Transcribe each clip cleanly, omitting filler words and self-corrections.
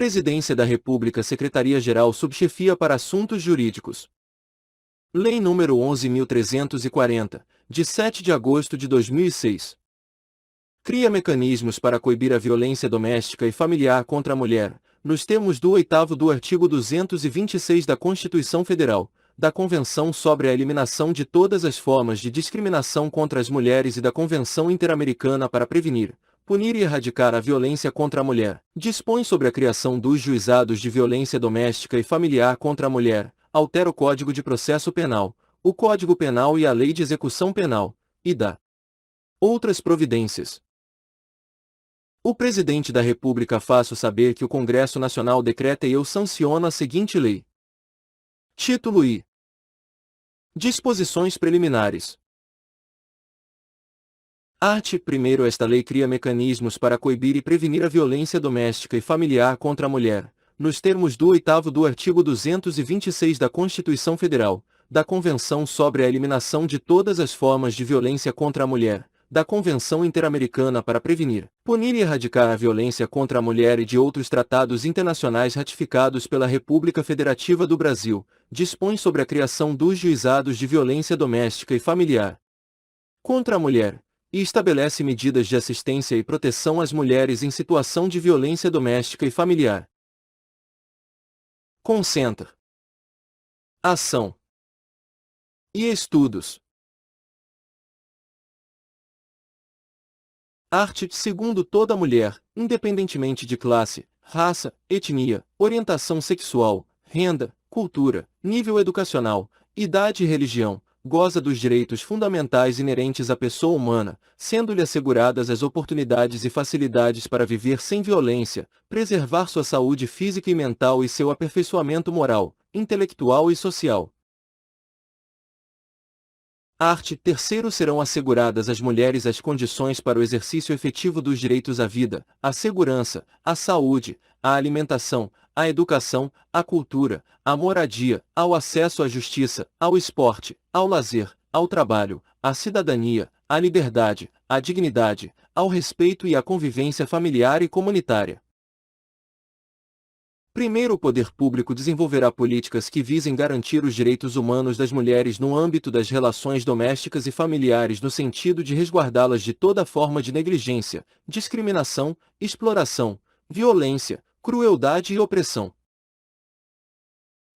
Presidência da República, Secretaria-Geral, Subchefia para Assuntos Jurídicos. Lei nº 11.340, de 7 de agosto de 2006. Cria mecanismos para coibir a violência doméstica e familiar contra a mulher, nos termos do 8º do artigo 226 da Constituição Federal, da Convenção sobre a Eliminação de todas as formas de discriminação contra as mulheres e da Convenção Interamericana para prevenir, punir e erradicar a violência contra a mulher. Dispõe sobre a criação dos juizados de violência doméstica e familiar contra a mulher, altera o Código de Processo Penal, o Código Penal e a Lei de Execução Penal, e dá outras providências. O Presidente da República faço saber que o Congresso Nacional decreta e eu sanciono a seguinte lei. Título I. Disposições preliminares. Art. 1º. Esta lei cria mecanismos para coibir e prevenir a violência doméstica e familiar contra a mulher, nos termos do 8º do artigo 226 da Constituição Federal, da Convenção sobre a Eliminação de todas as formas de violência contra a mulher, da Convenção Interamericana para prevenir, punir e erradicar a violência contra a mulher e de outros tratados internacionais ratificados pela República Federativa do Brasil, dispõe sobre a criação dos juizados de violência doméstica e familiar contra a mulher, e estabelece medidas de assistência e proteção às mulheres em situação de violência doméstica e familiar. Concentra ação e estudos. Art. 2º. Toda mulher, independentemente de classe, raça, etnia, orientação sexual, renda, cultura, nível educacional, idade e religião, goza dos direitos fundamentais inerentes à pessoa humana, sendo-lhe asseguradas as oportunidades e facilidades para viver sem violência, preservar sua saúde física e mental e seu aperfeiçoamento moral, intelectual e social. Art. 3º. Serão asseguradas às mulheres as condições para o exercício efetivo dos direitos à vida, à segurança, à saúde, à alimentação, à educação, à cultura, à moradia, ao acesso à justiça, ao esporte, ao lazer, ao trabalho, à cidadania, à liberdade, à dignidade, ao respeito e à convivência familiar e comunitária. Primeiro, o poder público desenvolverá políticas que visem garantir os direitos humanos das mulheres no âmbito das relações domésticas e familiares no sentido de resguardá-las de toda forma de negligência, discriminação, exploração, violência, crueldade e opressão.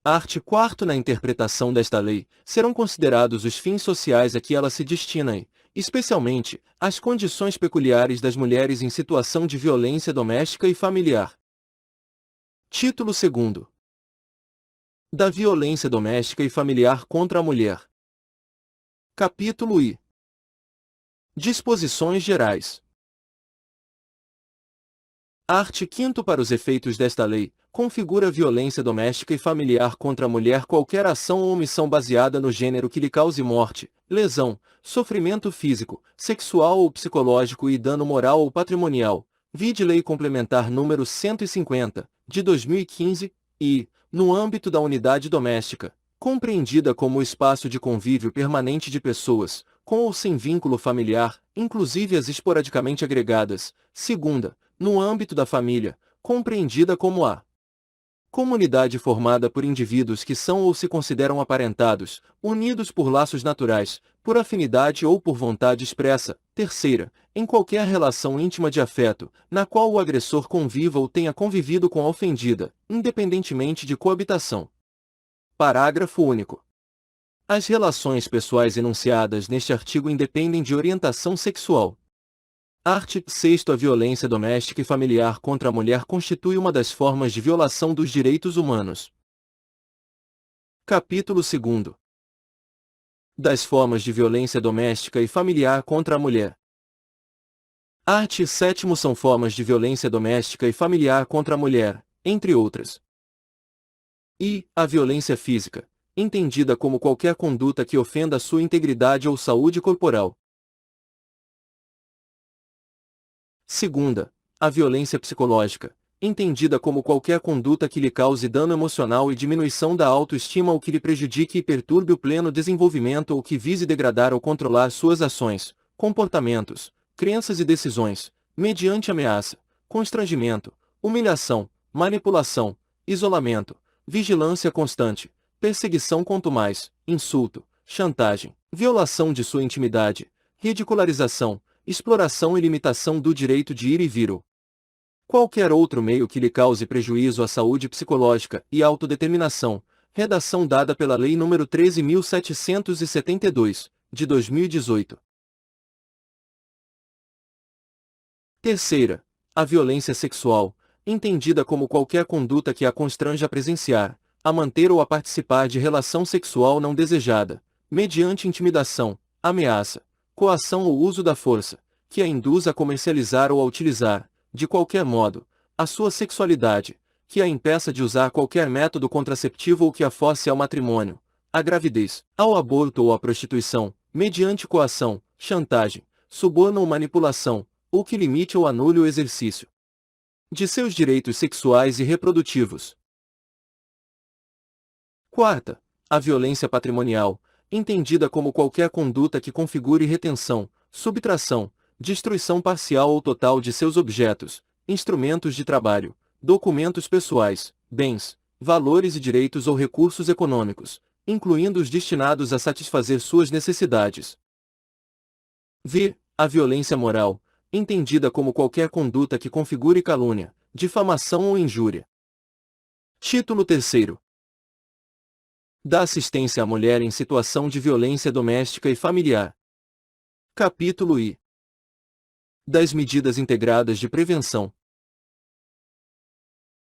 Art. 4º. Na interpretação desta lei, serão considerados os fins sociais a que ela se destina e, especialmente, as condições peculiares das mulheres em situação de violência doméstica e familiar. Título 2º. Da violência doméstica e familiar contra a mulher. Capítulo I. Disposições gerais. Art. 5º. Para os efeitos desta lei, configura violência doméstica e familiar contra a mulher qualquer ação ou omissão baseada no gênero que lhe cause morte, lesão, sofrimento físico, sexual ou psicológico e dano moral ou patrimonial, vide Lei Complementar nº 150, de 2015, e, no âmbito da unidade doméstica, compreendida como o espaço de convívio permanente de pessoas, com ou sem vínculo familiar, inclusive as esporadicamente agregadas, segunda, no âmbito da família, compreendida como a comunidade formada por indivíduos que são ou se consideram aparentados, unidos por laços naturais, por afinidade ou por vontade expressa, terceira, em qualquer relação íntima de afeto, na qual o agressor conviva ou tenha convivido com a ofendida, independentemente de coabitação. Parágrafo único. As relações pessoais enunciadas neste artigo independem de orientação sexual. Art. 6º. A violência doméstica e familiar contra a mulher constitui uma das formas de violação dos direitos humanos. Capítulo 2º. Das formas de violência doméstica e familiar contra a mulher. Art. 7º. São formas de violência doméstica e familiar contra a mulher, entre outras. E a violência física, entendida como qualquer conduta que ofenda a sua integridade ou saúde corporal. Segunda, a violência psicológica, entendida como qualquer conduta que lhe cause dano emocional e diminuição da autoestima ou que lhe prejudique e perturbe o pleno desenvolvimento ou que vise degradar ou controlar suas ações, comportamentos, crenças e decisões, mediante ameaça, constrangimento, humilhação, manipulação, isolamento, vigilância constante, perseguição contumaz, insulto, chantagem, violação de sua intimidade, ridicularização, exploração e limitação do direito de ir e vir. Qualquer outro meio que lhe cause prejuízo à saúde psicológica e autodeterminação. Redação dada pela Lei nº 13.772, de 2018. Terceira, a violência sexual, entendida como qualquer conduta que a constranja a presenciar, a manter ou a participar de relação sexual não desejada, mediante intimidação, ameaça, coação ou uso da força, que a induz a comercializar ou a utilizar, de qualquer modo, a sua sexualidade, que a impeça de usar qualquer método contraceptivo ou que a force ao matrimônio, à gravidez, ao aborto ou à prostituição, mediante coação, chantagem, suborno ou manipulação, ou que limite ou anule o exercício de seus direitos sexuais e reprodutivos. Quarta, a violência patrimonial, entendida como qualquer conduta que configure retenção, subtração, destruição parcial ou total de seus objetos, instrumentos de trabalho, documentos pessoais, bens, valores e direitos ou recursos econômicos, incluindo os destinados a satisfazer suas necessidades. V. A violência moral, entendida como qualquer conduta que configure calúnia, difamação ou injúria. Título 3º. Da assistência à mulher em situação de violência doméstica e familiar. Capítulo I. Das medidas integradas de prevenção.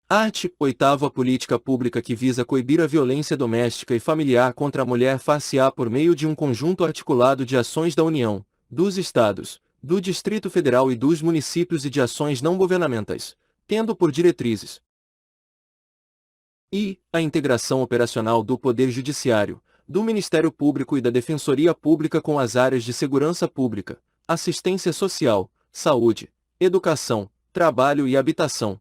Art. 8º. A política pública que visa coibir a violência doméstica e familiar contra a mulher far-se-á por meio de um conjunto articulado de ações da União, dos Estados, do Distrito Federal e dos municípios e de ações não governamentais, tendo por diretrizes I. A integração operacional do Poder Judiciário, do Ministério Público e da Defensoria Pública com as áreas de segurança pública, assistência social, saúde, educação, trabalho e habitação.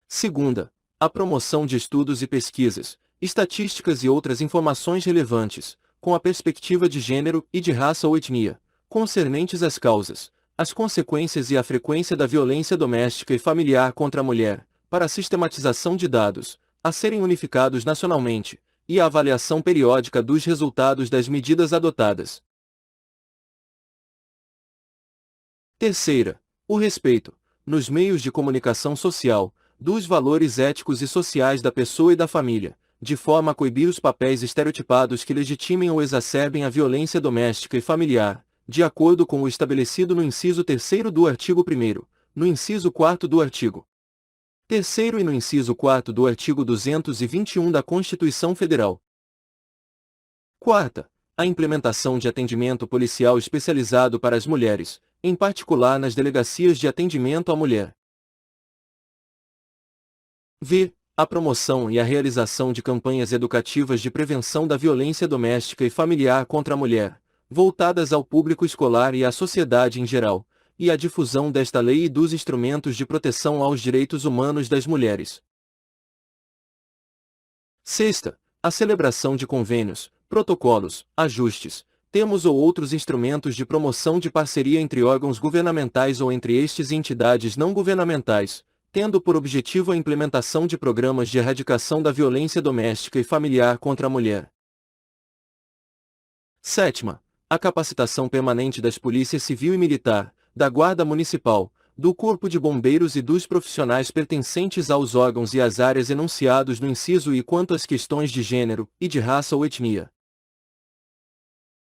Segunda, a promoção de estudos e pesquisas, estatísticas e outras informações relevantes, com a perspectiva de gênero e de raça ou etnia, concernentes às causas, as consequências e a frequência da violência doméstica e familiar contra a mulher, para a sistematização de dados, a serem unificados nacionalmente, e a avaliação periódica dos resultados das medidas adotadas. Terceira, o respeito, nos meios de comunicação social, dos valores éticos e sociais da pessoa e da família, de forma a coibir os papéis estereotipados que legitimem ou exacerbem a violência doméstica e familiar, de acordo com o estabelecido no inciso 3º do artigo 1º, no inciso 4º do artigo 3º e no inciso 4º do artigo 221 da Constituição Federal. Quarta, a implementação de atendimento policial especializado para as mulheres, em particular nas delegacias de atendimento à mulher. V. A promoção e a realização de campanhas educativas de prevenção da violência doméstica e familiar contra a mulher, voltadas ao público escolar e à sociedade em geral, e a difusão desta lei e dos instrumentos de proteção aos direitos humanos das mulheres. Sexta, a celebração de convênios, protocolos, ajustes, termos ou outros instrumentos de promoção de parceria entre órgãos governamentais ou entre estes e entidades não governamentais, tendo por objetivo a implementação de programas de erradicação da violência doméstica e familiar contra a mulher. Sétima, a capacitação permanente das polícias civil e militar, da Guarda Municipal, do Corpo de Bombeiros e dos profissionais pertencentes aos órgãos e às áreas enunciados no inciso I quanto às questões de gênero e de raça ou etnia.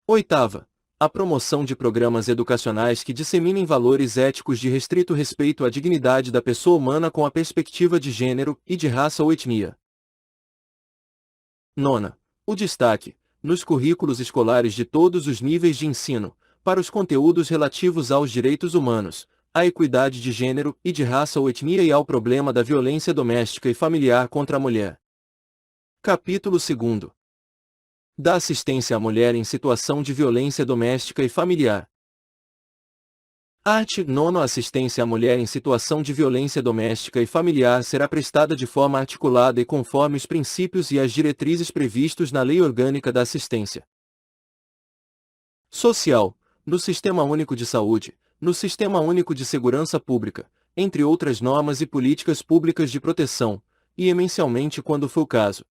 Oitava, a promoção de programas educacionais que disseminem valores éticos de restrito respeito à dignidade da pessoa humana com a perspectiva de gênero e de raça ou etnia. Nona, o destaque, nos currículos escolares de todos os níveis de ensino, para os conteúdos relativos aos direitos humanos, à equidade de gênero e de raça ou etnia e ao problema da violência doméstica e familiar contra a mulher. Capítulo 2. Da assistência à mulher em situação de violência doméstica e familiar. Art. 9. A assistência à mulher em situação de violência doméstica e familiar será prestada de forma articulada e conforme os princípios e as diretrizes previstos na Lei Orgânica da Assistência Social, no Sistema Único de Saúde, no Sistema Único de Segurança Pública, entre outras normas e políticas públicas de proteção, e emencialmente quando for o caso.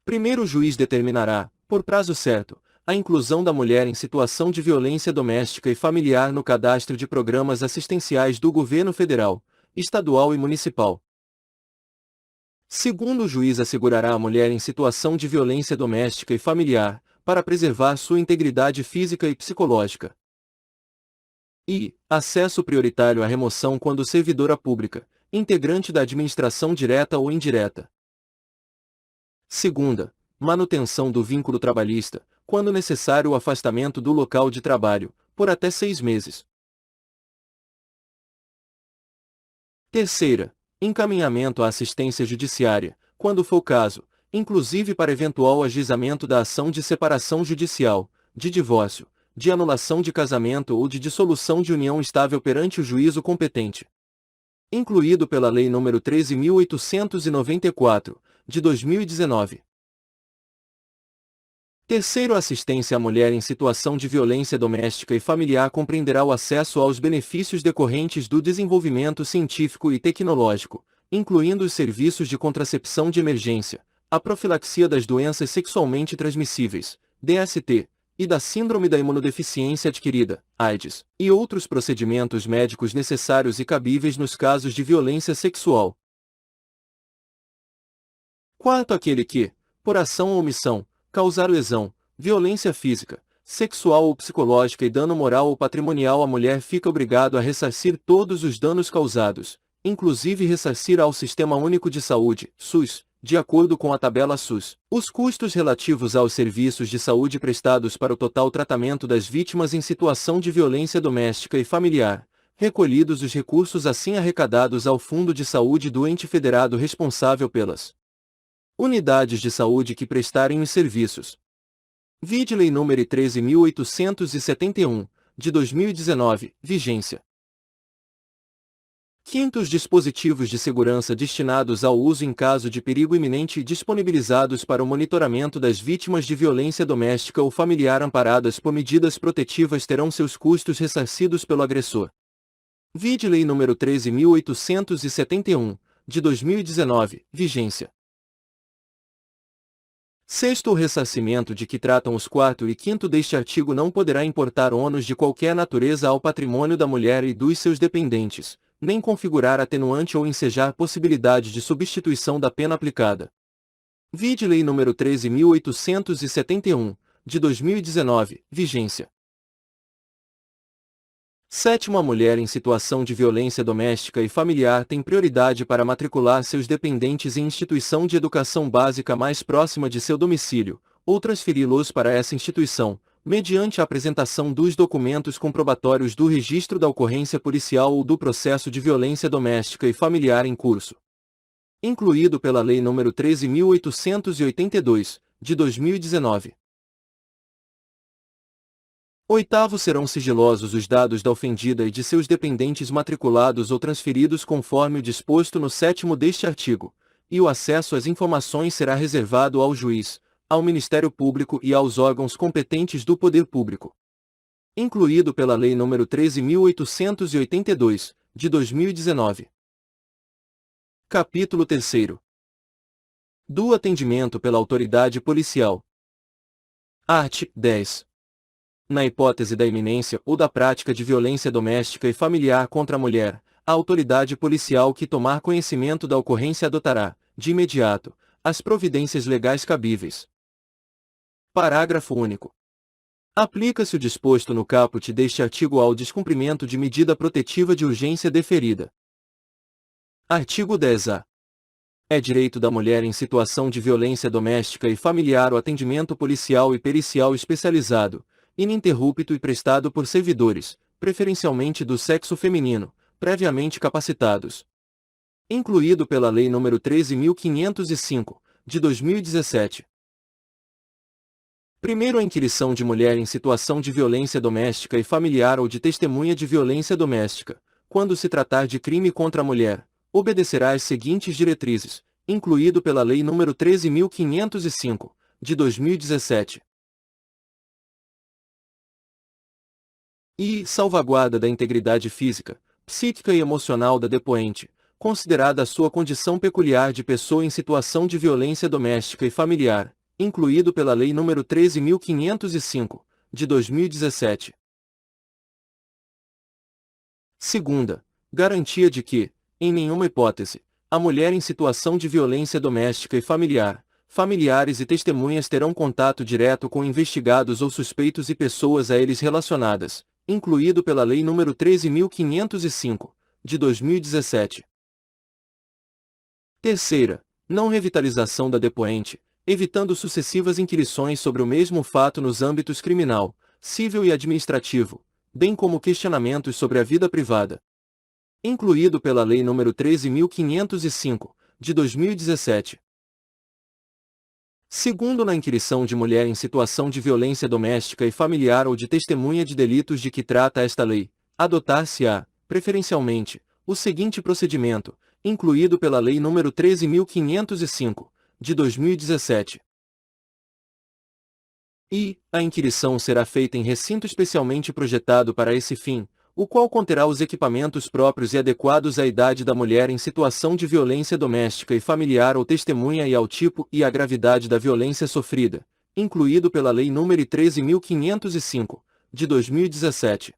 Primeiro o juiz determinará, por prazo certo, a inclusão da mulher em situação de violência doméstica e familiar no cadastro de programas assistenciais do governo federal, estadual e municipal. Segundo o juiz assegurará a mulher em situação de violência doméstica e familiar, para preservar sua integridade física e psicológica. E, acesso prioritário à remoção quando servidora pública, integrante da administração direta ou indireta. Segunda, manutenção do vínculo trabalhista, quando necessário o afastamento do local de trabalho, por até 6 meses. Terceira, encaminhamento à assistência judiciária, quando for o caso, inclusive para eventual ajuizamento da ação de separação judicial, de divórcio, de anulação de casamento ou de dissolução de união estável perante o juízo competente. Incluído pela Lei nº 13.894, de 2019. Terceiro, assistência à mulher em situação de violência doméstica e familiar compreenderá o acesso aos benefícios decorrentes do desenvolvimento científico e tecnológico, incluindo os serviços de contracepção de emergência, a profilaxia das doenças sexualmente transmissíveis, DST, e da síndrome da imunodeficiência adquirida, AIDS, e outros procedimentos médicos necessários e cabíveis nos casos de violência sexual. Quarto, aquele que, por ação ou omissão, causar lesão, violência física, sexual ou psicológica e dano moral ou patrimonial à mulher fica obrigado a ressarcir todos os danos causados, inclusive ressarcir ao Sistema Único de Saúde, SUS, de acordo com a tabela SUS, os custos relativos aos serviços de saúde prestados para o total tratamento das vítimas em situação de violência doméstica e familiar, recolhidos os recursos assim arrecadados ao Fundo de Saúde do ente federado responsável pelas unidades de saúde que prestarem os serviços. Vide Lei nº 13.871, de 2019, vigência. Quinto, os dispositivos de segurança destinados ao uso em caso de perigo iminente e disponibilizados para o monitoramento das vítimas de violência doméstica ou familiar amparadas por medidas protetivas terão seus custos ressarcidos pelo agressor. Vide Lei nº 13.871, de 2019, vigência. Sexto, o ressarcimento de que tratam os 4º e 5º deste artigo não poderá importar ônus de qualquer natureza ao patrimônio da mulher e dos seus dependentes, nem configurar atenuante ou ensejar possibilidade de substituição da pena aplicada. Vide Lei nº 13.871, de 2019, vigência. Sétimo, a mulher em situação de violência doméstica e familiar tem prioridade para matricular seus dependentes em instituição de educação básica mais próxima de seu domicílio, ou transferi-los para essa instituição, mediante a apresentação dos documentos comprobatórios do registro da ocorrência policial ou do processo de violência doméstica e familiar em curso. Incluído pela Lei nº 13.882, de 2019. Oitavo, serão sigilosos os dados da ofendida e de seus dependentes matriculados ou transferidos conforme o disposto no 7º deste artigo, e o acesso às informações será reservado ao juiz, ao Ministério Público e aos órgãos competentes do Poder Público. Incluído pela Lei nº 13.882, de 2019. Capítulo 3º. Do atendimento pela autoridade policial. Art. 10. Na hipótese da iminência ou da prática de violência doméstica e familiar contra a mulher, a autoridade policial que tomar conhecimento da ocorrência adotará, de imediato, as providências legais cabíveis. Parágrafo único. Aplica-se o disposto no caput deste artigo ao descumprimento de medida protetiva de urgência deferida. Artigo 10-A. É direito da mulher em situação de violência doméstica e familiar o atendimento policial e pericial especializado, ininterrupto e prestado por servidores, preferencialmente do sexo feminino, previamente capacitados. Incluído pela Lei nº 13.505, de 2017. Primeiro, a inquirição de mulher em situação de violência doméstica e familiar ou de testemunha de violência doméstica, quando se tratar de crime contra a mulher, obedecerá às seguintes diretrizes, incluído pela Lei nº 13.505, de 2017. e salvaguarda da integridade física, psíquica e emocional da depoente, considerada a sua condição peculiar de pessoa em situação de violência doméstica e familiar, incluído pela Lei nº 13.505, de 2017. Segunda, garantia de que, em nenhuma hipótese, a mulher em situação de violência doméstica e familiar, familiares e testemunhas terão contato direto com investigados ou suspeitos e pessoas a eles relacionadas, incluído pela Lei nº 13.505, de 2017. Terceira, não revitalização da depoente, evitando sucessivas inquirições sobre o mesmo fato nos âmbitos criminal, civil e administrativo, bem como questionamentos sobre a vida privada. Incluído pela Lei nº 13.505, de 2017. Segundo, na inquirição de mulher em situação de violência doméstica e familiar ou de testemunha de delitos de que trata esta lei, adotar-se-á, preferencialmente, o seguinte procedimento, incluído pela Lei nº 13.505, de 2017. A inquirição será feita em recinto especialmente projetado para esse fim, o qual conterá os equipamentos próprios e adequados à idade da mulher em situação de violência doméstica e familiar ou testemunha e ao tipo e à gravidade da violência sofrida, incluído pela Lei nº 13.505, de 2017.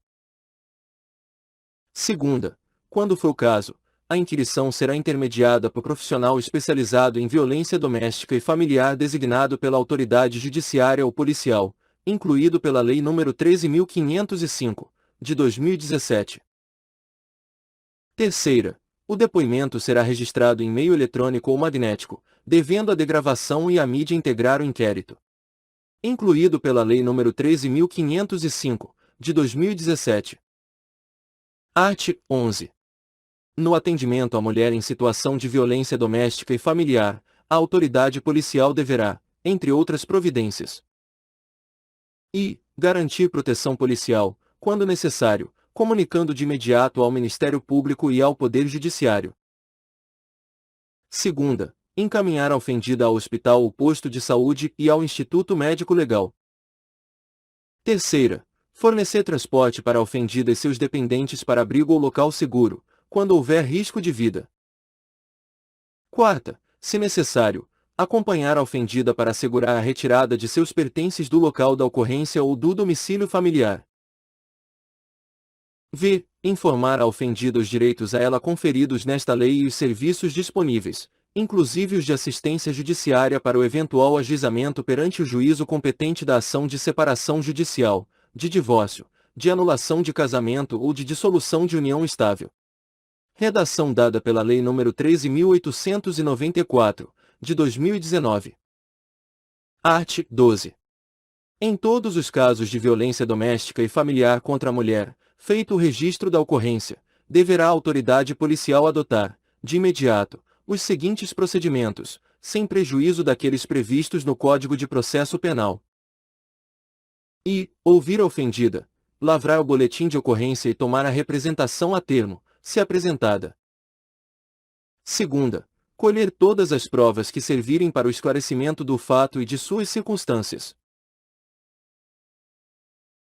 Segunda, quando for o caso, a inquirição será intermediada por profissional especializado em violência doméstica e familiar designado pela autoridade judiciária ou policial, incluído pela Lei nº 13.505, de 2017. Terceira, o depoimento será registrado em meio eletrônico ou magnético, devendo a degravação e a mídia integrar o inquérito. Incluído pela Lei nº 13.505, de 2017. Art. 11. No atendimento à mulher em situação de violência doméstica e familiar, a autoridade policial deverá, entre outras providências, garantir proteção policial, quando necessário, comunicando de imediato ao Ministério Público e ao Poder Judiciário. Segunda, encaminhar a ofendida ao hospital ou posto de saúde e ao Instituto Médico Legal. Terceira, fornecer transporte para a ofendida e seus dependentes para abrigo ou local seguro, quando houver risco de vida. Quarta, se necessário, acompanhar a ofendida para assegurar a retirada de seus pertences do local da ocorrência ou do domicílio familiar. Informar a ofendida os direitos a ela conferidos nesta lei e os serviços disponíveis, inclusive os de assistência judiciária para o eventual ajuizamento perante o juízo competente da ação de separação judicial, de divórcio, de anulação de casamento ou de dissolução de união estável. Redação dada pela Lei nº 13.894, de 2019. Art. 12. Em todos os casos de violência doméstica e familiar contra a mulher, feito o registro da ocorrência, deverá a autoridade policial adotar, de imediato, os seguintes procedimentos, sem prejuízo daqueles previstos no Código de Processo Penal. Ouvir a ofendida, lavrar o boletim de ocorrência e tomar a representação a termo, se apresentada. Segunda, colher todas as provas que servirem para o esclarecimento do fato e de suas circunstâncias.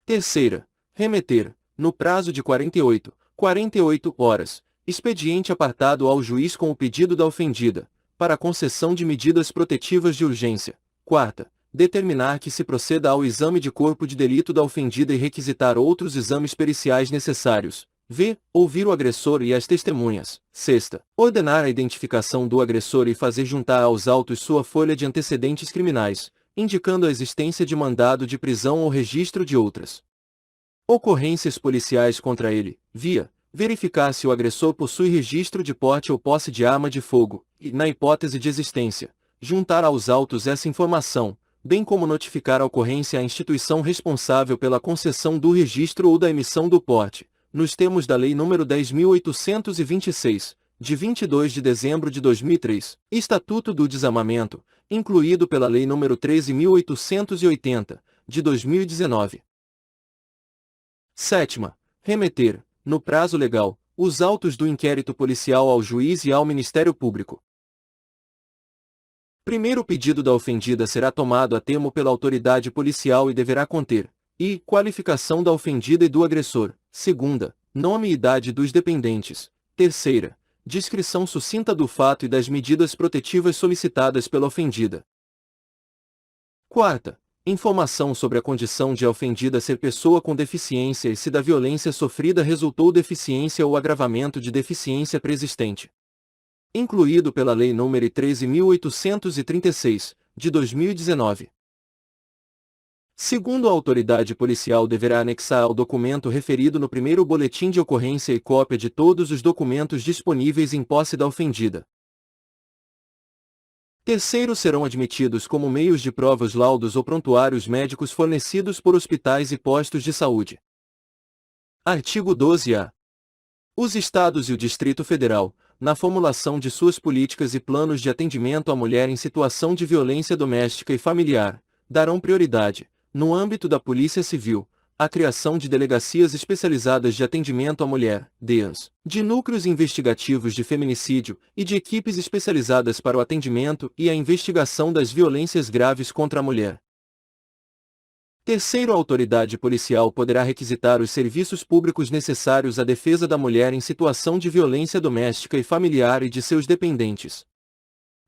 Terceira, remeter, no prazo de 48 horas, expediente apartado ao juiz com o pedido da ofendida, para a concessão de medidas protetivas de urgência. Quarta, determinar que se proceda ao exame de corpo de delito da ofendida e requisitar outros exames periciais necessários. Ouvir o agressor e as testemunhas. Sexta, ordenar a identificação do agressor e fazer juntar aos autos sua folha de antecedentes criminais, indicando a existência de mandado de prisão ou registro de outras ocorrências policiais contra ele. Verificar se o agressor possui registro de porte ou posse de arma de fogo, e, na hipótese de existência, juntar aos autos essa informação, bem como notificar a ocorrência à instituição responsável pela concessão do registro ou da emissão do porte, nos termos da Lei nº 10.826, de 22 de dezembro de 2003, Estatuto do Desarmamento, incluído pela Lei nº 13.880, de 2019. Sétima, remeter, no prazo legal, os autos do inquérito policial ao juiz e ao Ministério Público. Primeiro, o pedido da ofendida será tomado a termo pela autoridade policial e deverá conter, e qualificação da ofendida e do agressor. Segunda, nome e idade dos dependentes. Terceira, descrição sucinta do fato e das medidas protetivas solicitadas pela ofendida. Quarta, informação sobre a condição de a ofendida ser pessoa com deficiência e se da violência sofrida resultou deficiência ou agravamento de deficiência preexistente. Incluído pela Lei nº 13.836, de 2019. Segundo, a autoridade policial deverá anexar ao documento referido no primeiro boletim de ocorrência e cópia de todos os documentos disponíveis em posse da ofendida. Terceiro, serão admitidos como meios de prova os laudos ou prontuários médicos fornecidos por hospitais e postos de saúde. Artigo 12-A. Os Estados e o Distrito Federal, na formulação de suas políticas e planos de atendimento à mulher em situação de violência doméstica e familiar, darão prioridade, no âmbito da Polícia Civil, à criação de delegacias especializadas de atendimento à mulher, DEAs, de núcleos investigativos de feminicídio e de equipes especializadas para o atendimento e a investigação das violências graves contra a mulher. Terceiro, a autoridade policial poderá requisitar os serviços públicos necessários à defesa da mulher em situação de violência doméstica e familiar e de seus dependentes.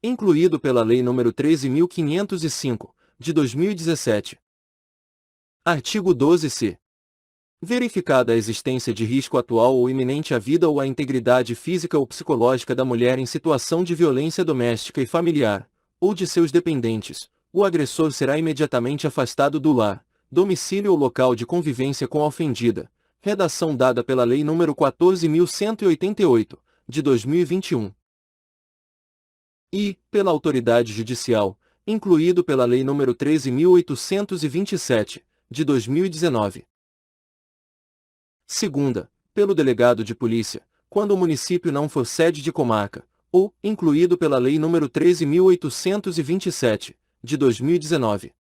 Incluído pela Lei nº 13.505, de 2017. Artigo 12-C. Verificada a existência de risco atual ou iminente à vida ou à integridade física ou psicológica da mulher em situação de violência doméstica e familiar, ou de seus dependentes, o agressor será imediatamente afastado do lar, domicílio ou local de convivência com a ofendida, redação dada pela Lei nº 14.188, de 2021. E, pela autoridade judicial, incluído pela Lei nº 13.827, de 2019. Segunda, pelo delegado de polícia, quando o município não for sede de comarca, ou, incluído pela Lei nº 13.827, de 2019.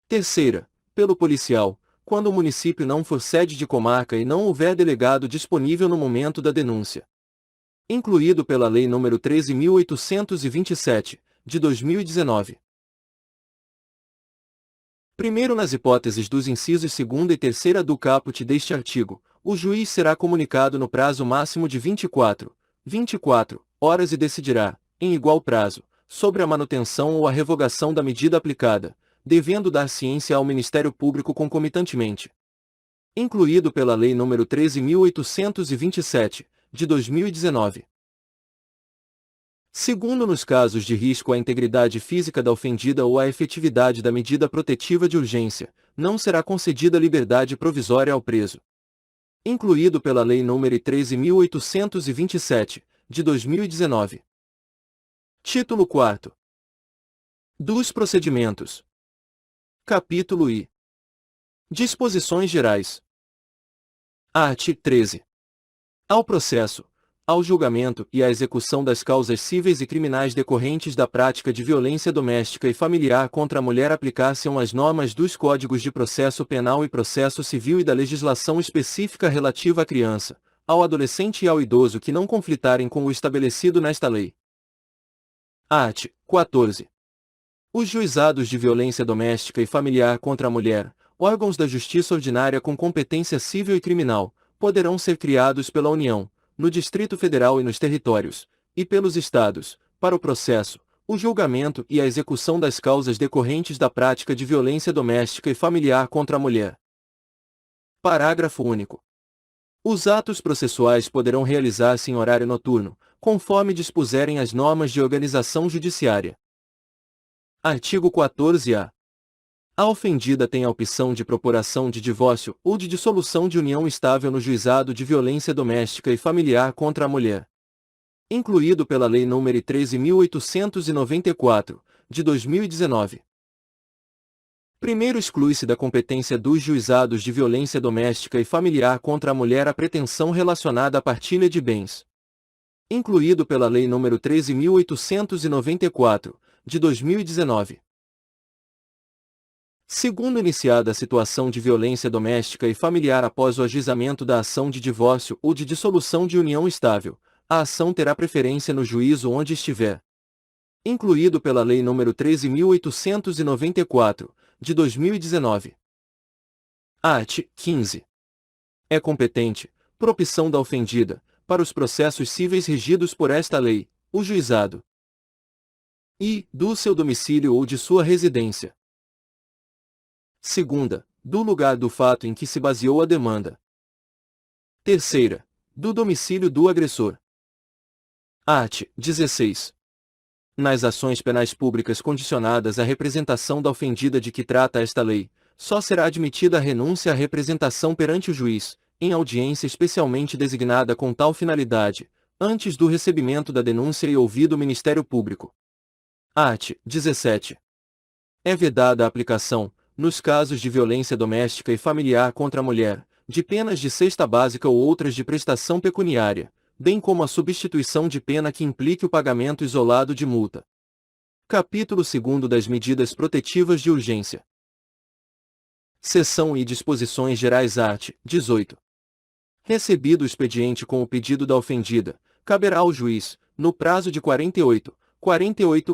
Terceira, pelo policial, quando o município não for sede de comarca e não houver delegado disponível no momento da denúncia. Incluído pela Lei nº 13.827, de 2019. Primeiro, nas hipóteses dos incisos 2ª e 3ª do caput deste artigo, o juiz será comunicado no prazo máximo de 24 horas e decidirá, em igual prazo, sobre a manutenção ou a revogação da medida aplicada, devendo dar ciência ao Ministério Público concomitantemente. Incluído pela Lei nº 13.827, de 2019. Segundo, nos casos de risco à integridade física da ofendida ou à efetividade da medida protetiva de urgência, não será concedida liberdade provisória ao preso. Incluído pela Lei nº 13.827, de 2019. Título 4. Dos procedimentos. Capítulo I. Disposições gerais. Art. 13. Ao processo, ao julgamento e à execução das causas cíveis e criminais decorrentes da prática de violência doméstica e familiar contra a mulher aplicar-se-ão as normas dos Códigos de Processo Penal e Processo Civil e da legislação específica relativa à criança, ao adolescente e ao idoso que não conflitarem com o estabelecido nesta lei. Art. 14. Os juizados de violência doméstica e familiar contra a mulher, órgãos da justiça ordinária com competência civil e criminal, poderão ser criados pela União, no Distrito Federal e nos territórios, e pelos Estados, para o processo, o julgamento e a execução das causas decorrentes da prática de violência doméstica e familiar contra a mulher. Parágrafo único. Os atos processuais poderão realizar-se em horário noturno, conforme dispuserem as normas de organização judiciária. Artigo 14-A. A ofendida tem a opção de propuração de divórcio ou de dissolução de união estável no juizado de violência doméstica e familiar contra a mulher. Incluído pela Lei nº 13.894, de 2019. Primeiro, exclui-se da competência dos juizados de violência doméstica e familiar contra a mulher a pretensão relacionada à partilha de bens. Incluído pela Lei nº 13.894, de 2019. Segundo, iniciada a situação de violência doméstica e familiar após o ajuizamento da ação de divórcio ou de dissolução de união estável, a ação terá preferência no juízo onde estiver. Incluído pela Lei nº 13.894, de 2019. Art. 15. É competente, por opção da ofendida, para os processos cíveis regidos por esta lei, o juizado I. Do seu domicílio ou de sua residência. Segunda, do lugar do fato em que se baseou a demanda. Terceira, do domicílio do agressor. Art. 16. Nas ações penais públicas condicionadas à representação da ofendida de que trata esta lei, só será admitida a renúncia à representação perante o juiz, em audiência especialmente designada com tal finalidade, antes do recebimento da denúncia e ouvido o Ministério Público. Art. 17. É vedada a aplicação, nos casos de violência doméstica e familiar contra a mulher, de penas de cesta básica ou outras de prestação pecuniária, bem como a substituição de pena que implique o pagamento isolado de multa. Capítulo 2 das medidas protetivas de urgência. Seção e disposições gerais. Art. 18. Recebido o expediente com o pedido da ofendida, caberá ao juiz, no prazo de 48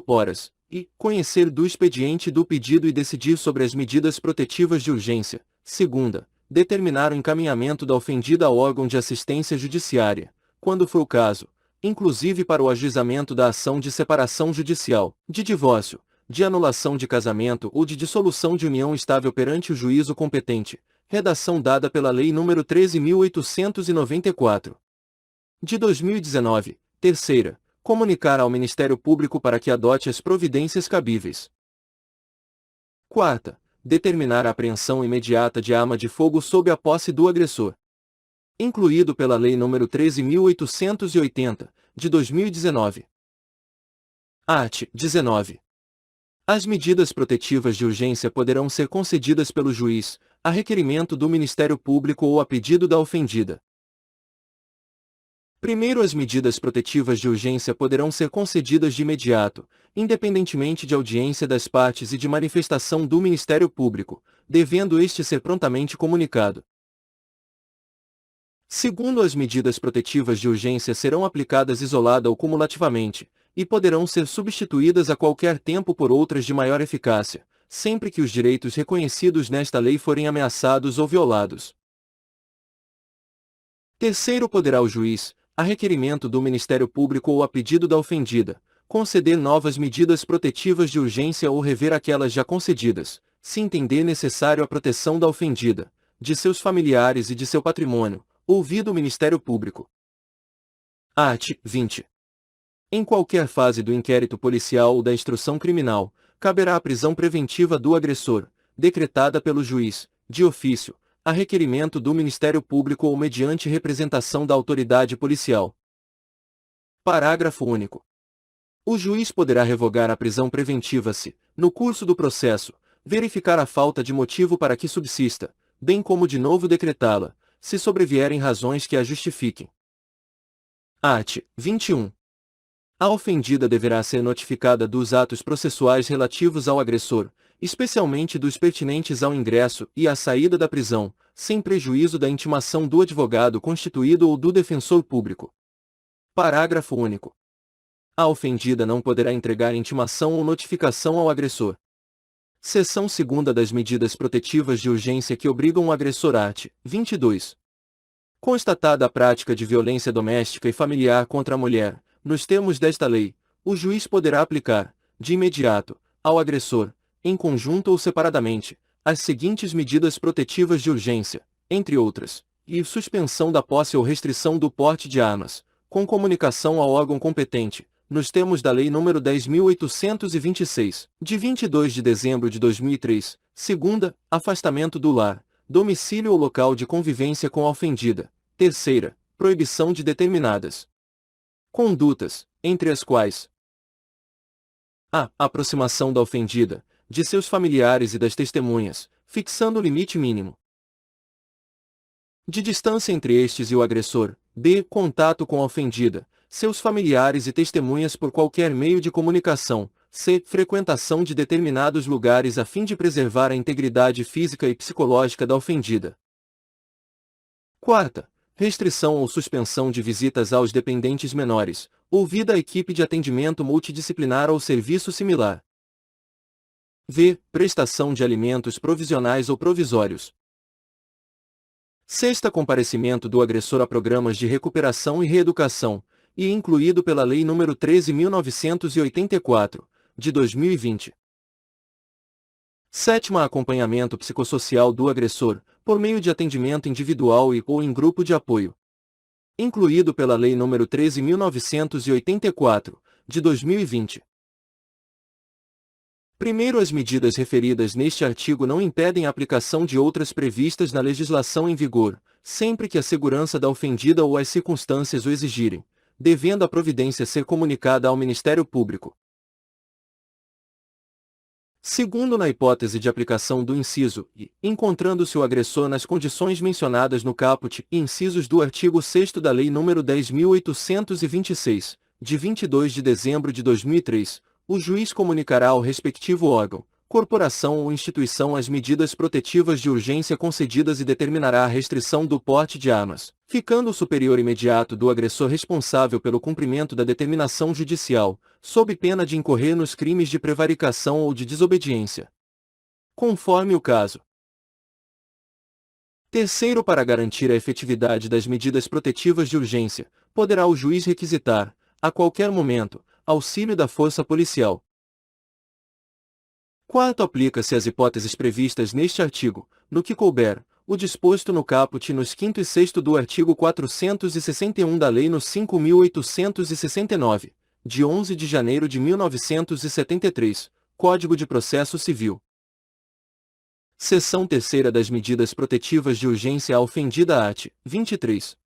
horas, e conhecer do expediente do pedido e decidir sobre as medidas protetivas de urgência. Segunda, determinar o encaminhamento da ofendida ao órgão de assistência judiciária, quando for o caso, inclusive para o ajuizamento da ação de separação judicial, de divórcio, de anulação de casamento ou de dissolução de união estável perante o juízo competente, redação dada pela Lei nº 13.894. De 2019, terceira, comunicar ao Ministério Público para que adote as providências cabíveis. Quarta, determinar a apreensão imediata de arma de fogo sob a posse do agressor. Incluído pela Lei nº 13.880, de 2019. Art. 19. As medidas protetivas de urgência poderão ser concedidas pelo juiz, a requerimento do Ministério Público ou a pedido da ofendida. Primeiro, as medidas protetivas de urgência poderão ser concedidas de imediato, independentemente de audiência das partes e de manifestação do Ministério Público, devendo este ser prontamente comunicado. Segundo, as medidas protetivas de urgência serão aplicadas isolada ou cumulativamente, e poderão ser substituídas a qualquer tempo por outras de maior eficácia, sempre que os direitos reconhecidos nesta lei forem ameaçados ou violados. Terceiro, poderá o juiz, a requerimento do Ministério Público ou a pedido da ofendida, conceder novas medidas protetivas de urgência ou rever aquelas já concedidas, se entender necessário a proteção da ofendida, de seus familiares e de seu patrimônio, ouvido o Ministério Público. Art. 20. Em qualquer fase do inquérito policial ou da instrução criminal, caberá a prisão preventiva do agressor, decretada pelo juiz, de ofício, a requerimento do Ministério Público ou mediante representação da autoridade policial. Parágrafo único. O juiz poderá revogar a prisão preventiva se, no curso do processo, verificar a falta de motivo para que subsista, bem como de novo decretá-la, se sobrevierem razões que a justifiquem. Art. 21. A ofendida deverá ser notificada dos atos processuais relativos ao agressor, especialmente dos pertinentes ao ingresso e à saída da prisão, sem prejuízo da intimação do advogado constituído ou do defensor público. Parágrafo único. A ofendida não poderá entregar intimação ou notificação ao agressor. Seção 2 das medidas protetivas de urgência que obrigam o agressor. Art. 22. Constatada a prática de violência doméstica e familiar contra a mulher, nos termos desta lei, o juiz poderá aplicar, de imediato, ao agressor, em conjunto ou separadamente, as seguintes medidas protetivas de urgência, entre outras, e suspensão da posse ou restrição do porte de armas, com comunicação ao órgão competente, nos termos da Lei nº 10.826, de 22 de dezembro de 2003, segunda, afastamento do lar, domicílio ou local de convivência com a ofendida, terceira, proibição de determinadas condutas, entre as quais a aproximação da ofendida, de seus familiares e das testemunhas, fixando o limite mínimo de distância entre estes e o agressor, b. contato com a ofendida, seus familiares e testemunhas por qualquer meio de comunicação, c. frequentação de determinados lugares a fim de preservar a integridade física e psicológica da ofendida. Quarta, restrição ou suspensão de visitas aos dependentes menores, ouvida a equipe de atendimento multidisciplinar ou serviço similar. V. Prestação de alimentos provisionais ou provisórios. Sexta, comparecimento do agressor a programas de recuperação e reeducação, e incluído pela Lei nº 13.984, de 2020. Sétima, acompanhamento psicossocial do agressor, por meio de atendimento individual e ou em grupo de apoio. Incluído pela Lei nº 13.984, de 2020. Primeiro, as medidas referidas neste artigo não impedem a aplicação de outras previstas na legislação em vigor, sempre que a segurança da ofendida ou as circunstâncias o exigirem, devendo a providência ser comunicada ao Ministério Público. Segundo, na hipótese de aplicação do inciso e, encontrando-se o agressor nas condições mencionadas no caput e incisos do artigo 6º da Lei nº 10.826, de 22 de dezembro de 2003, o juiz comunicará ao respectivo órgão, corporação ou instituição as medidas protetivas de urgência concedidas e determinará a restrição do porte de armas, ficando o superior imediato do agressor responsável pelo cumprimento da determinação judicial, sob pena de incorrer nos crimes de prevaricação ou de desobediência, conforme o caso. Terceiro, para garantir a efetividade das medidas protetivas de urgência, poderá o juiz requisitar, a qualquer momento, auxílio da força policial. Quarto, aplica-se às hipóteses previstas neste artigo, no que couber, o disposto no caput e nos 5º e 6º do artigo 461 da Lei no 5.869, de 11 de janeiro de 1973, Código de Processo Civil. Seção 3ª das medidas protetivas de urgência à ofendida art. 23.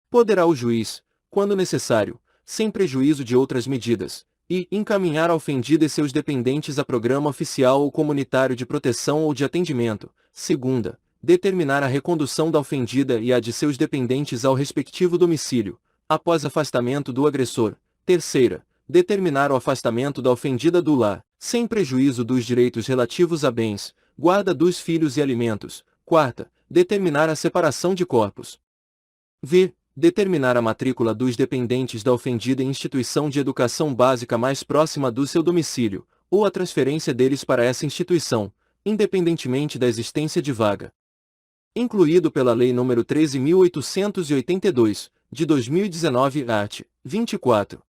Poderá o juiz, quando necessário, sem prejuízo de outras medidas, e encaminhar a ofendida e seus dependentes a programa oficial ou comunitário de proteção ou de atendimento. Segunda, determinar a recondução da ofendida e a de seus dependentes ao respectivo domicílio, após afastamento do agressor. Terceira, determinar o afastamento da ofendida do lar, sem prejuízo dos direitos relativos a bens, guarda dos filhos e alimentos. Quarta, determinar a separação de corpos. V. Determinar a matrícula dos dependentes da ofendida em instituição de educação básica mais próxima do seu domicílio, ou a transferência deles para essa instituição, independentemente da existência de vaga. Incluído pela Lei nº 13.882, de 2019, art. 24.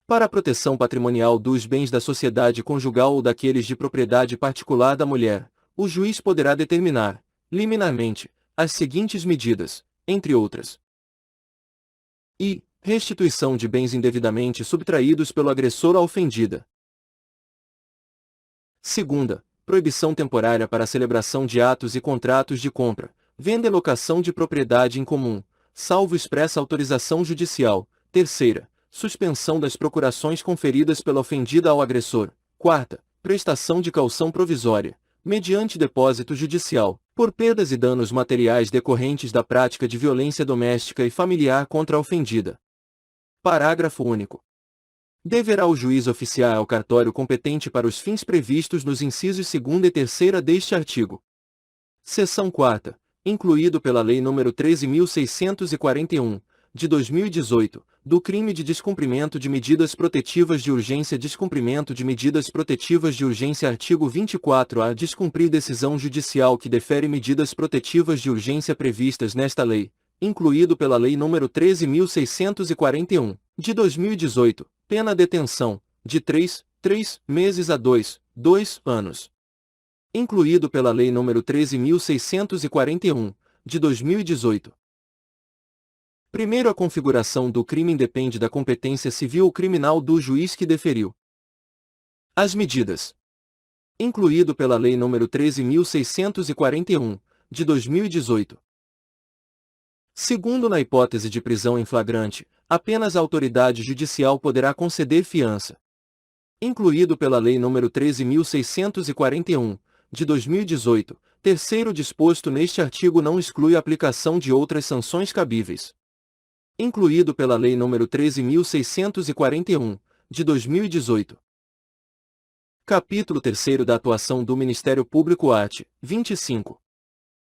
Para a proteção patrimonial dos bens da sociedade conjugal ou daqueles de propriedade particular da mulher, o juiz poderá determinar, liminarmente, as seguintes medidas, entre outras. E restituição de bens indevidamente subtraídos pelo agressor à ofendida. Segunda, proibição temporária para a celebração de atos e contratos de compra, venda e locação de propriedade em comum, salvo expressa autorização judicial. Terceira, suspensão das procurações conferidas pela ofendida ao agressor. Quarta, prestação de caução provisória, mediante depósito judicial, por perdas e danos materiais decorrentes da prática de violência doméstica e familiar contra a ofendida. Parágrafo único. Deverá o juiz oficiar ao cartório competente para os fins previstos nos incisos 2º e 3º deste artigo. Seção 4ª, incluído pela Lei nº 13.641, de 2018, do crime de descumprimento de medidas protetivas de urgência. Descumprimento de medidas protetivas de urgência. Artigo 24-A. Descumprir decisão judicial que defere medidas protetivas de urgência previstas nesta lei, incluído pela Lei nº 13.641, de 2018, pena detenção, de 3 meses a 2 anos. Incluído pela Lei nº 13.641, de 2018. Primeiro, a configuração do crime independe da competência civil ou criminal do juiz que deferiu as medidas. Incluído pela Lei nº 13.641, de 2018. Segundo, na hipótese de prisão em flagrante, apenas a autoridade judicial poderá conceder fiança. Incluído pela Lei nº 13.641, de 2018, terceiro, disposto neste artigo não exclui a aplicação de outras sanções cabíveis. Incluído pela Lei nº 13.641, de 2018. Capítulo 3º da atuação do Ministério Público. Art. 25.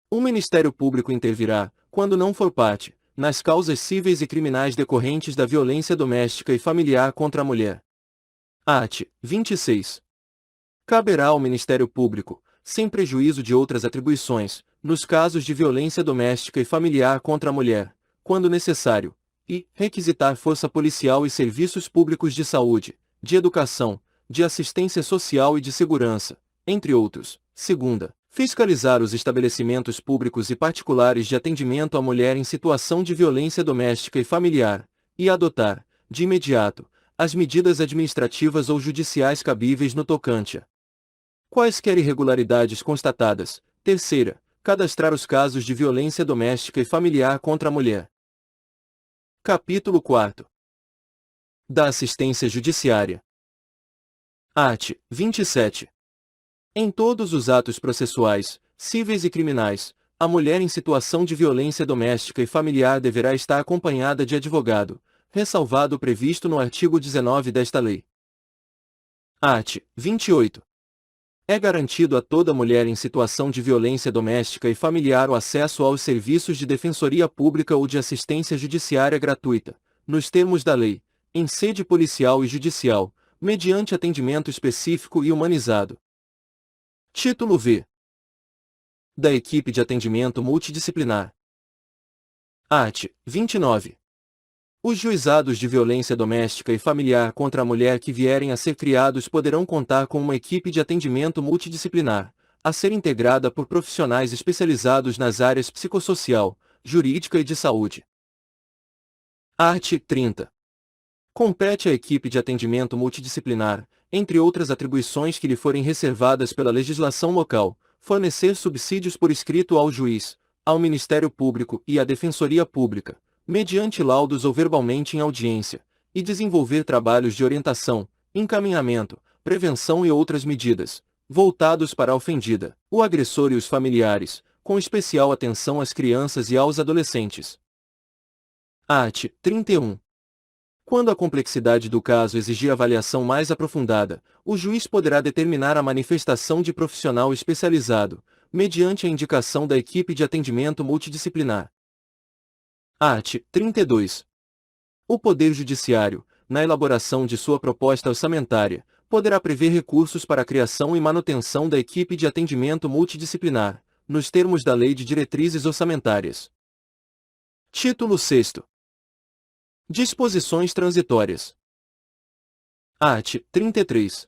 O Ministério Público intervirá, quando não for parte, nas causas cíveis e criminais decorrentes da violência doméstica e familiar contra a mulher. Art. 26. Caberá ao Ministério Público, sem prejuízo de outras atribuições, nos casos de violência doméstica e familiar contra a mulher, quando necessário, e requisitar força policial e serviços públicos de saúde, de educação, de assistência social e de segurança, entre outros. Segunda, fiscalizar os estabelecimentos públicos e particulares de atendimento à mulher em situação de violência doméstica e familiar, e adotar, de imediato, as medidas administrativas ou judiciais cabíveis no tocante a quaisquer irregularidades constatadas. Terceira, cadastrar os casos de violência doméstica e familiar contra a mulher. Capítulo 4. Da assistência judiciária. Art. 27. Em todos os atos processuais, cíveis e criminais, a mulher em situação de violência doméstica e familiar deverá estar acompanhada de advogado, ressalvado o previsto no artigo 19 desta lei. Art. 28. É garantido a toda mulher em situação de violência doméstica e familiar o acesso aos serviços de defensoria pública ou de assistência judiciária gratuita, nos termos da lei, em sede policial e judicial, mediante atendimento específico e humanizado. Título V. Da equipe de atendimento multidisciplinar. Art. 29. Os juizados de violência doméstica e familiar contra a mulher que vierem a ser criados poderão contar com uma equipe de atendimento multidisciplinar, a ser integrada por profissionais especializados nas áreas psicossocial, jurídica e de saúde. Art. 30. Compete à equipe de atendimento multidisciplinar, entre outras atribuições que lhe forem reservadas pela legislação local, fornecer subsídios por escrito ao juiz, ao Ministério Público e à Defensoria Pública, mediante laudos ou verbalmente em audiência, e desenvolver trabalhos de orientação, encaminhamento, prevenção e outras medidas, voltados para a ofendida, o agressor e os familiares, com especial atenção às crianças e aos adolescentes. Art. 31. Quando a complexidade do caso exigir avaliação mais aprofundada, o juiz poderá determinar a manifestação de profissional especializado, mediante a indicação da equipe de atendimento multidisciplinar. Art. 32. O Poder Judiciário, na elaboração de sua proposta orçamentária, poderá prever recursos para a criação e manutenção da equipe de atendimento multidisciplinar, nos termos da Lei de Diretrizes Orçamentárias. Título 6. Disposições transitórias. Art. 33.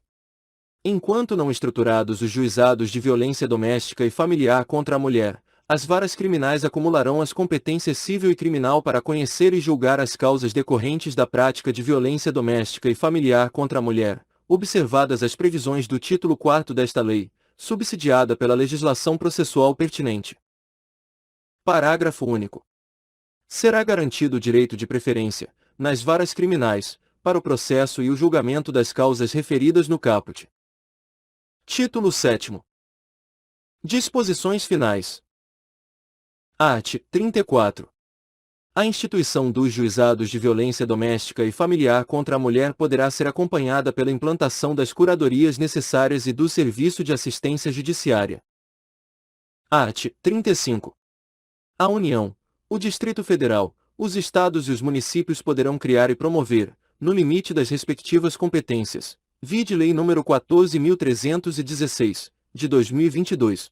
Enquanto não estruturados os juizados de violência doméstica e familiar contra a mulher, as varas criminais acumularão as competências civil e criminal para conhecer e julgar as causas decorrentes da prática de violência doméstica e familiar contra a mulher, observadas as previsões do título 4 desta lei, subsidiada pela legislação processual pertinente. Parágrafo único. Será garantido o direito de preferência, nas varas criminais, para o processo e o julgamento das causas referidas no caput. Título 7. Disposições finais. Art. 34. A instituição dos juizados de violência doméstica e familiar contra a mulher poderá ser acompanhada pela implantação das curadorias necessárias e do serviço de assistência judiciária. Art. 35. A União, o Distrito Federal, os Estados e os municípios poderão criar e promover, no limite das respectivas competências, vide Lei nº 14.316, de 2022.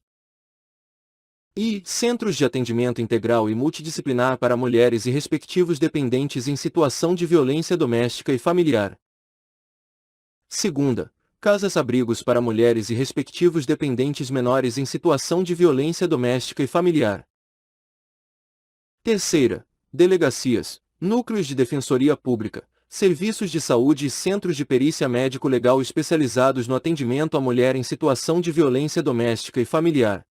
E centros de atendimento integral e multidisciplinar para mulheres e respectivos dependentes em situação de violência doméstica e familiar. Segunda, casas-abrigos para mulheres e respectivos dependentes menores em situação de violência doméstica e familiar. Terceira, delegacias, núcleos de defensoria pública, serviços de saúde e centros de perícia médico-legal especializados no atendimento à mulher em situação de violência doméstica e familiar.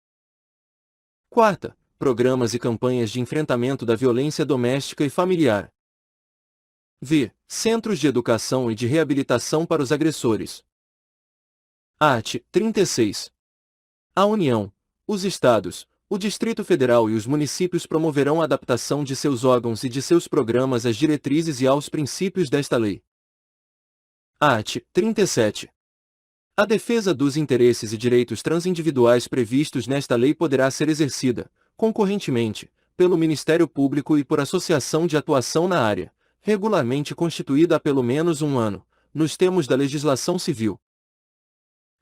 Quarta, programas e campanhas de enfrentamento da violência doméstica e familiar. V. Centros de educação e de reabilitação para os agressores. Art. 36. A União, os Estados, o Distrito Federal e os municípios promoverão a adaptação de seus órgãos e de seus programas às diretrizes e aos princípios desta lei. Art. 37. A defesa dos interesses e direitos transindividuais previstos nesta lei poderá ser exercida, concorrentemente, pelo Ministério Público e por associação de atuação na área, regularmente constituída há pelo menos um ano, nos termos da legislação civil.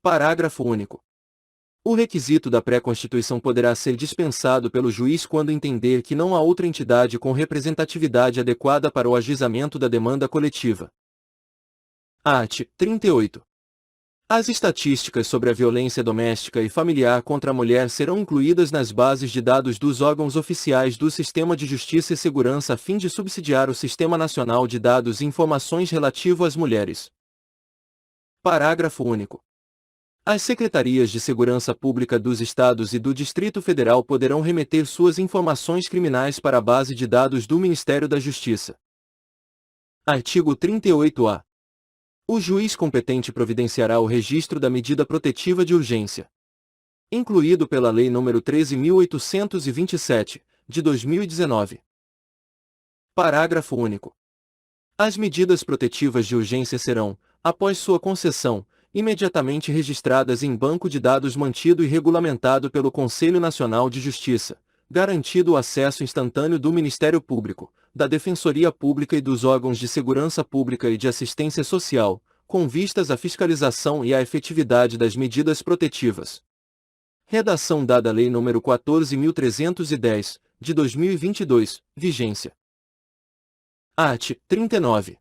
Parágrafo único. O requisito da pré-constituição poderá ser dispensado pelo juiz quando entender que não há outra entidade com representatividade adequada para o ajuizamento da demanda coletiva. Art. 38. As estatísticas sobre a violência doméstica e familiar contra a mulher serão incluídas nas bases de dados dos órgãos oficiais do Sistema de Justiça e Segurança a fim de subsidiar o Sistema Nacional de Dados e Informações relativo às mulheres. Parágrafo único. As secretarias de segurança pública dos Estados e do Distrito Federal poderão remeter suas informações criminais para a base de dados do Ministério da Justiça. Artigo 38-A. O juiz competente providenciará o registro da medida protetiva de urgência, incluído pela Lei nº 13.827, de 2019. Parágrafo único. As medidas protetivas de urgência serão, após sua concessão, imediatamente registradas em banco de dados mantido e regulamentado pelo Conselho Nacional de Justiça, garantido o acesso instantâneo do Ministério Público, da Defensoria Pública e dos órgãos de segurança pública e de assistência social, com vistas à fiscalização e à efetividade das medidas protetivas. Redação dada Lei nº 14.310, de 2022, vigência. Art. 39.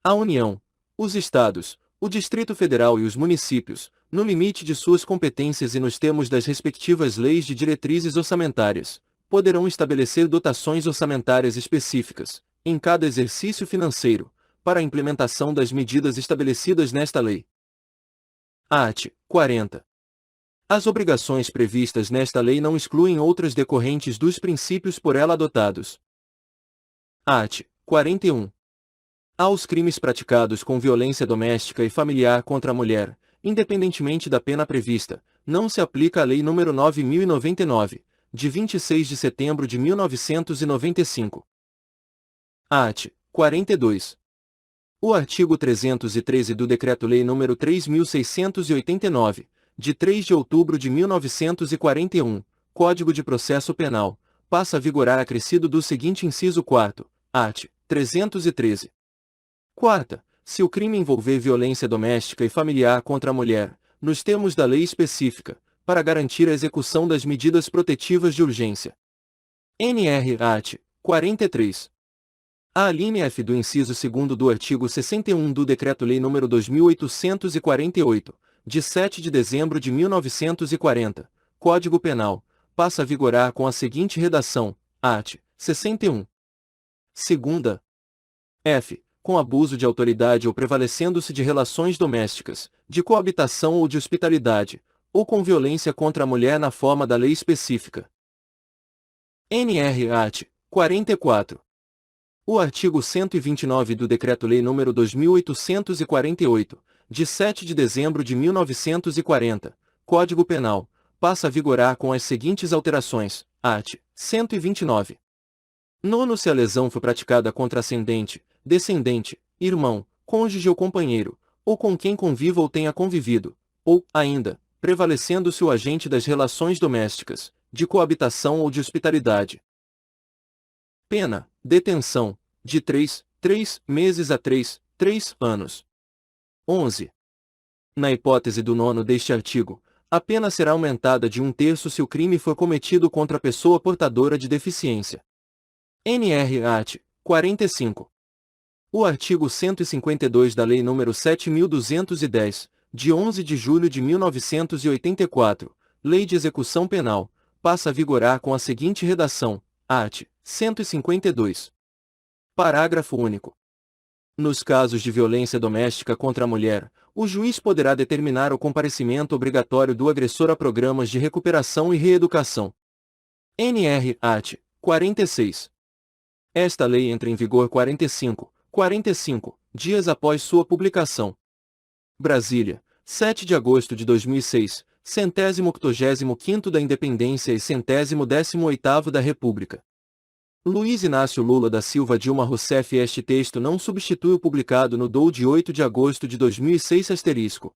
A União, os Estados, o Distrito Federal e os municípios, no limite de suas competências e nos termos das respectivas leis de diretrizes orçamentárias, poderão estabelecer dotações orçamentárias específicas, em cada exercício financeiro, para a implementação das medidas estabelecidas nesta lei. Art. 40. As obrigações previstas nesta lei não excluem outras decorrentes dos princípios por ela adotados. Art. 41. Aos crimes praticados com violência doméstica e familiar contra a mulher, independentemente da pena prevista, não se aplica a Lei nº 9.099, de 26 de setembro de 1995. Art. 42. O artigo 313 do Decreto-Lei nº 3.689, de 3 de outubro de 1941, Código de Processo Penal, passa a vigorar acrescido do seguinte inciso 4º, art. 313. Quarta, se o crime envolver violência doméstica e familiar contra a mulher, nos termos da lei específica, para garantir a execução das medidas protetivas de urgência. NR art. 43. A alínea F do inciso 2º do artigo 61 do Decreto-Lei nº 2.848, de 7 de dezembro de 1940, Código Penal, passa a vigorar com a seguinte redação, art. 61. Segunda. F. Com abuso de autoridade ou prevalecendo-se de relações domésticas, de coabitação ou de hospitalidade, ou com violência contra a mulher na forma da lei específica. NR art. 44. O artigo 129 do Decreto-Lei nº 2.848, de 7 de dezembro de 1940, Código Penal, passa a vigorar com as seguintes alterações, art. 129. Nono, se a lesão for praticada contra ascendente, descendente, irmão, cônjuge ou companheiro, ou com quem conviva ou tenha convivido, ou, ainda, prevalecendo-se o agente das relações domésticas, de coabitação ou de hospitalidade. Pena, detenção, de 3 meses a 3 anos. 11. Na hipótese do nono deste artigo, a pena será aumentada de 1/3 se o crime for cometido contra a pessoa portadora de deficiência. NR art. 45. O artigo 152 da Lei nº 7.210, de 11 de julho de 1984, Lei de Execução Penal, passa a vigorar com a seguinte redação, art. 152. Parágrafo único. Nos casos de violência doméstica contra a mulher, o juiz poderá determinar o comparecimento obrigatório do agressor a programas de recuperação e reeducação. NR art. 46. Esta lei entra em vigor 45 dias após sua publicação. Brasília, 7 de agosto de 2006, 185º da Independência e 118º da República. Luiz Inácio Lula da Silva Dilma Rousseff. Este texto não substitui o publicado no DOU de 8 de agosto de 2006 *.